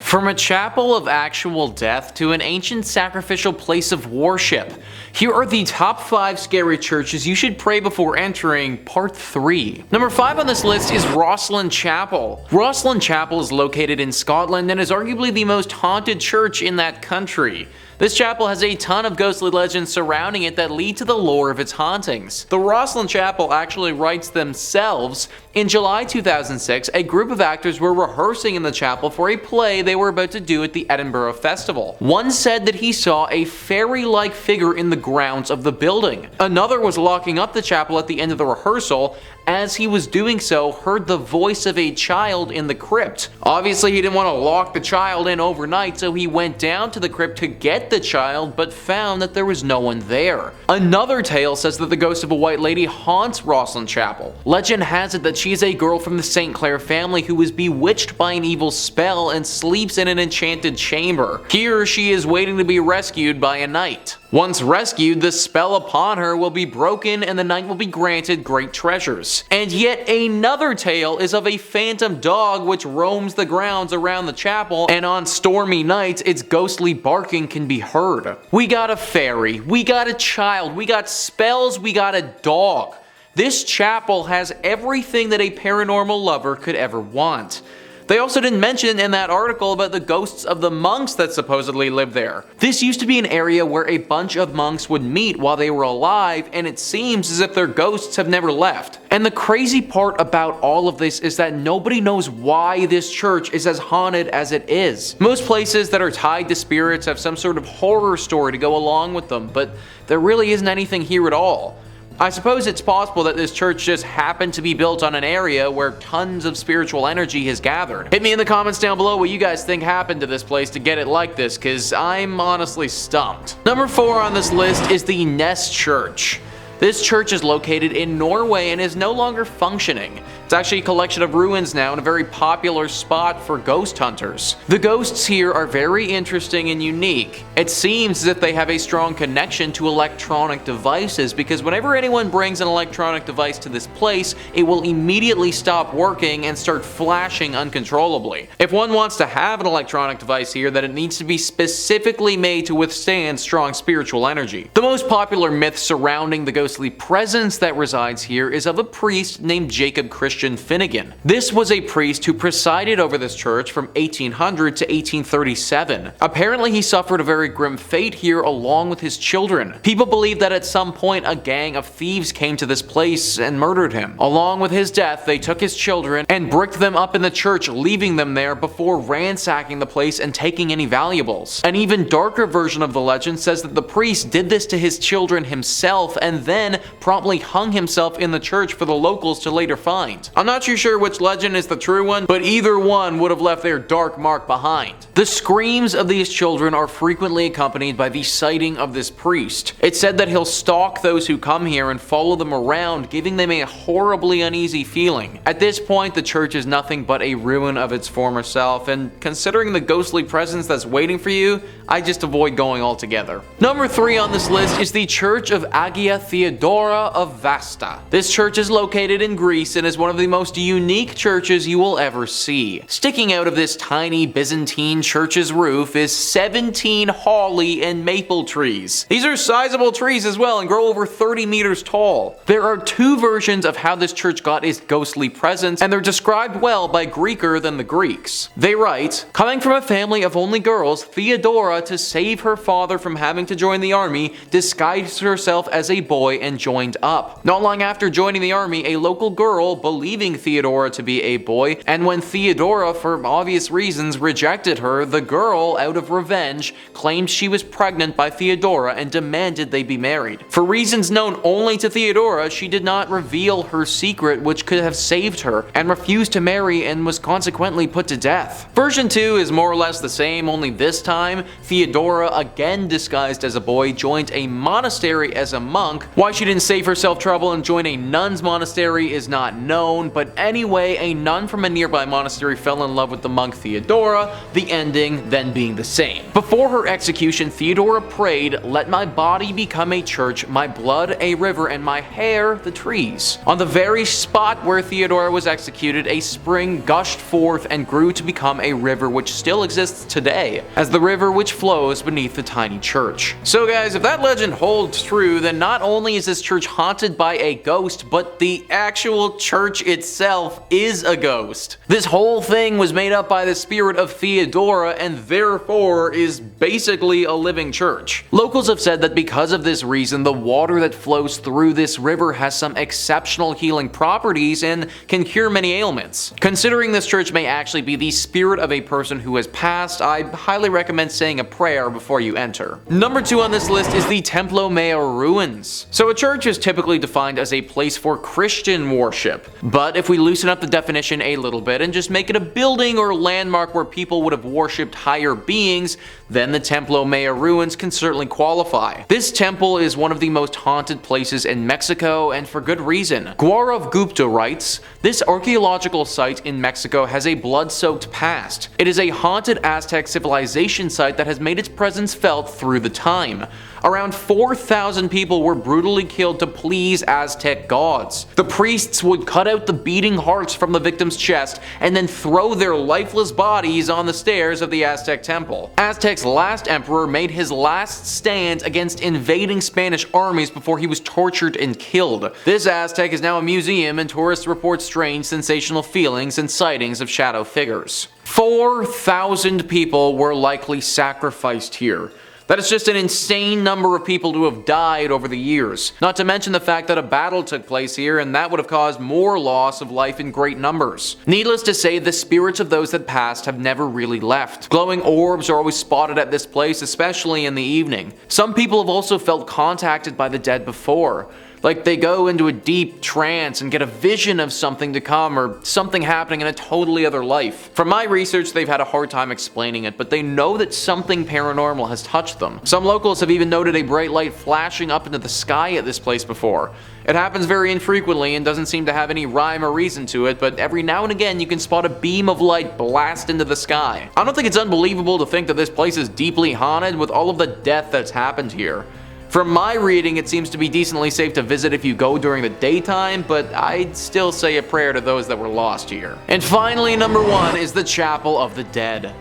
From a chapel of actual death to an ancient sacrificial place of worship, here are the top 5 scary churches you should pray before entering part 3. Number 5 on this list is Rosslyn Chapel. Rosslyn Chapel is located in Scotland and is arguably the most haunted church in that country. This chapel has a ton of ghostly legends surrounding it that lead to the lore of its hauntings. The Rosslyn Chapel actually writes themselves. In July 2006, a group of actors were rehearsing in the chapel for a play they were about to do at the Edinburgh Festival. One said that he saw a fairy-like figure in the grounds of the building. Another was locking up the chapel at the end of the rehearsal. As he was doing so, heard the voice of a child in the crypt. Obviously, he didn't want to lock the child in overnight, so he went down to the crypt to get the child, but found that there was no one there. Another tale says that the ghost of a white lady haunts Rosslyn Chapel. Legend has it that she is a girl from the St. Clair family who was bewitched by an evil spell and sleeps in an enchanted chamber. Here, she is waiting to be rescued by a knight. Once rescued, the spell upon her will be broken and the knight will be granted great treasures. And yet another tale is of a phantom dog which roams the grounds around the chapel, and on stormy nights its ghostly barking can be heard. We got a fairy, we got a child, we got spells, we got a dog. This chapel has everything that a paranormal lover could ever want. They also didn't mention in that article about the ghosts of the monks that supposedly live there. This used to be an area where a bunch of monks would meet while they were alive, and it seems as if their ghosts have never left. And the crazy part about all of this is that nobody knows why this church is as haunted as it is. Most places that are tied to spirits have some sort of horror story to go along with them, but there really isn't anything here at all. I suppose it's possible that this church just happened to be built on an area where tons of spiritual energy has gathered. Hit me in the comments down below what you guys think happened to this place to get it like this, cause I'm honestly stumped. Number 4 on this list is the Nes Church. This church is located in Norway and is no longer functioning. It's actually a collection of ruins now and a very popular spot for ghost hunters. The ghosts here are very interesting and unique. It seems as if they have a strong connection to electronic devices, because whenever anyone brings an electronic device to this place, it will immediately stop working and start flashing uncontrollably. If one wants to have an electronic device here, then it needs to be specifically made to withstand strong spiritual energy. The most popular myth surrounding the ghostly presence that resides here is of a priest named Jacob Christian Finnegan. This was a priest who presided over this church from 1800 to 1837. Apparently he suffered a very grim fate here along with his children. People believe that at some point a gang of thieves came to this place and murdered him. Along with his death, they took his children and bricked them up in the church, leaving them there before ransacking the place and taking any valuables. An even darker version of the legend says that the priest did this to his children himself and then promptly hung himself in the church for the locals to later find. I'm not too sure which legend is the true one, but either one would have left their dark mark behind. The screams of these children are frequently accompanied by the sighting of this priest. It's said that he'll stalk those who come here and follow them around, giving them a horribly uneasy feeling. At this point, the church is nothing but a ruin of its former self, and considering the ghostly presence that's waiting for you, I just avoid going altogether. Number 3 on this list is the Church of Agia Theodora of Vasta. This church is located in Greece and is one of the most unique churches you will ever see. Sticking out of this tiny Byzantine church's roof is 17 holly and maple trees. These are sizable trees as well and grow over 30 meters tall. There are 2 versions of how this church got its ghostly presence, and they're described well by Greeker than the Greeks. They write, "Coming from a family of only girls, Theodora, to save her father from having to join the army, disguised herself as a boy and joined up. Not long after joining the army, a local girl, believing Theodora to be a boy, and when Theodora, for obvious reasons, rejected her, the girl, out of revenge, claimed she was pregnant by Theodora and demanded they be married. For reasons known only to Theodora, she did not reveal her secret, which could have saved her, and refused to marry and was consequently put to death." Version 2 is more or less the same, only this time, Theodora, again disguised as a boy, joined a monastery as a monk. Why she didn't save herself trouble and join a nun's monastery is not known, known, but anyway, a nun from a nearby monastery fell in love with the monk Theodora, the ending then being the same. Before her execution, Theodora prayed, "Let my body become a church, my blood a river, and my hair the trees." On the very spot where Theodora was executed, a spring gushed forth and grew to become a river which still exists today, as the river which flows beneath the tiny church. So guys, if that legend holds true, then not only is this church haunted by a ghost, but the actual church itself is a ghost. This whole thing was made up by the spirit of Theodora and therefore is basically a living church. Locals have said that because of this reason, the water that flows through this river has some exceptional healing properties and can cure many ailments. Considering this church may actually be the spirit of a person who has passed, I highly recommend saying a prayer before you enter. Number 2 on this list is the Templo ruins. So a church is typically defined as a place for Christian worship, but if we loosen up the definition a little bit and just make it a building or landmark where people would have worshipped higher beings, then the Templo ruins can certainly qualify. This temple is one of the most haunted places in Mexico, and for good reason. Gaurav Gupta writes, "This archaeological site in Mexico has a blood-soaked past. It is a haunted Aztec civilization site that has made its presence felt through the time. Around 4,000 people were brutally killed to please Aztec gods. The priests would cut out the beating hearts from the victim's chest and then throw their lifeless bodies on the stairs of the Aztec temple. Aztec's last emperor made his last stand against invading Spanish armies before he was tortured and killed. This Aztec is now a museum, and tourists report strange, sensational feelings and sightings of shadow figures." 4,000 people were likely sacrificed here. That is just an insane number of people to have died over the years. Not to mention the fact that a battle took place here, and that would have caused more loss of life in great numbers. Needless to say, the spirits of those that passed have never really left. Glowing orbs are always spotted at this place, especially in the evening. Some people have also felt contacted by the dead before. Like they go into a deep trance and get a vision of something to come or something happening in a totally other life. From my research, they've had a hard time explaining it, but they know that something paranormal has touched them. Some locals have even noted a bright light flashing up into the sky at this place before. It happens very infrequently and doesn't seem to have any rhyme or reason to it, but every now and again you can spot a beam of light blast into the sky. I don't think it's unbelievable to think that this place is deeply haunted with all of the death that's happened here. From my reading, it seems to be decently safe to visit if you go during the daytime, but I'd still say a prayer to those that were lost here. And finally, number 1 is the Chapel of the Dead.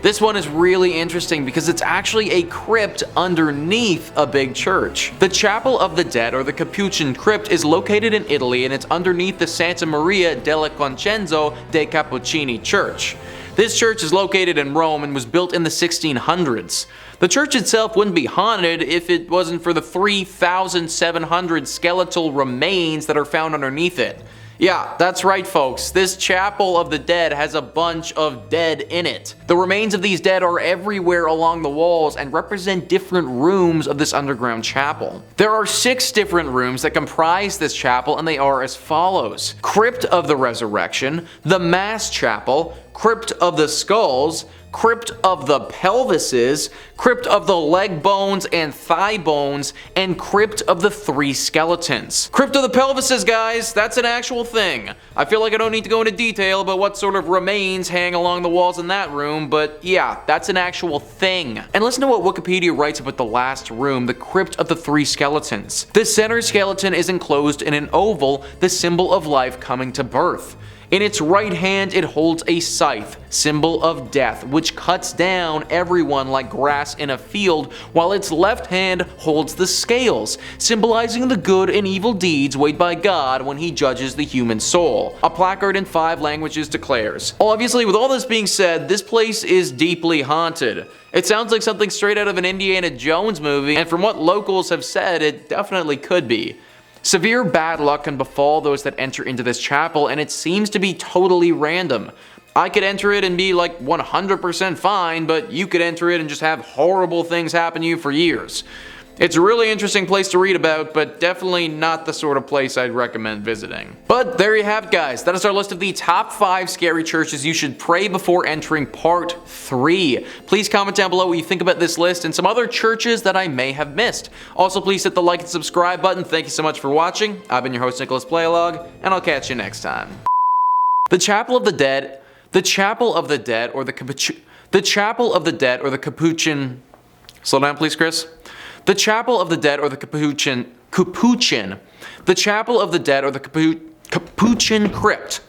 This one is really interesting because it's actually a crypt underneath a big church. The Chapel of the Dead, or the Capuchin Crypt, is located in Italy, and it's underneath the Santa Maria della Concenzo dei Cappuccini Church. This church is located in Rome and was built in the 1600s. The church itself wouldn't be haunted if it wasn't for the 3,700 skeletal remains that are found underneath it. Yeah, that's right folks, this Chapel of the Dead has a bunch of dead in it. The remains of these dead are everywhere along the walls and represent different rooms of this underground chapel. There are 6 different rooms that comprise this chapel, and they are as follows: Crypt of the Resurrection, the Mass Chapel, Crypt of the Skulls, Crypt of the Pelvises, Crypt of the Leg Bones and Thigh Bones, and Crypt of the 3 Skeletons. Crypt of the Pelvises, guys, that's an actual thing. I feel like I don't need to go into detail about what sort of remains hang along the walls in that room, but yeah, that's an actual thing. And listen to what Wikipedia writes about the last room, the Crypt of the 3 Skeletons. The center skeleton is enclosed in an oval, the symbol of life coming to birth. In its right hand, it holds a scythe, symbol of death, which cuts down everyone like grass in a field, while its left hand holds the scales, symbolizing the good and evil deeds weighed by God when he judges the human soul. A placard in 5 languages declares. Obviously, with all this being said, this place is deeply haunted. It sounds like something straight out of an Indiana Jones movie, and from what locals have said, it definitely could be. Severe bad luck can befall those that enter into this chapel, and it seems to be totally random. I could enter it and be like 100% fine, but you could enter it and just have horrible things happen to you for years. It's a really interesting place to read about, but definitely not the sort of place I'd recommend visiting. But there you have it, guys. That is our list of the top 5 scary churches you should pray before entering part 3. Please comment down below what you think about this list and some other churches that I may have missed. Also, please hit the like and subscribe button. Thank you so much for watching. I've been your host, Nicholas Playlog, and I'll catch you next time. The Chapel of the Dead, the Chapel of the Dead, or the Chapel of the Dead, or the Capuchin. Slow down, please, Chris. The Chapel of the Dead, or the Capuchin. The Chapel of the Dead, or the Capuchin Crypt.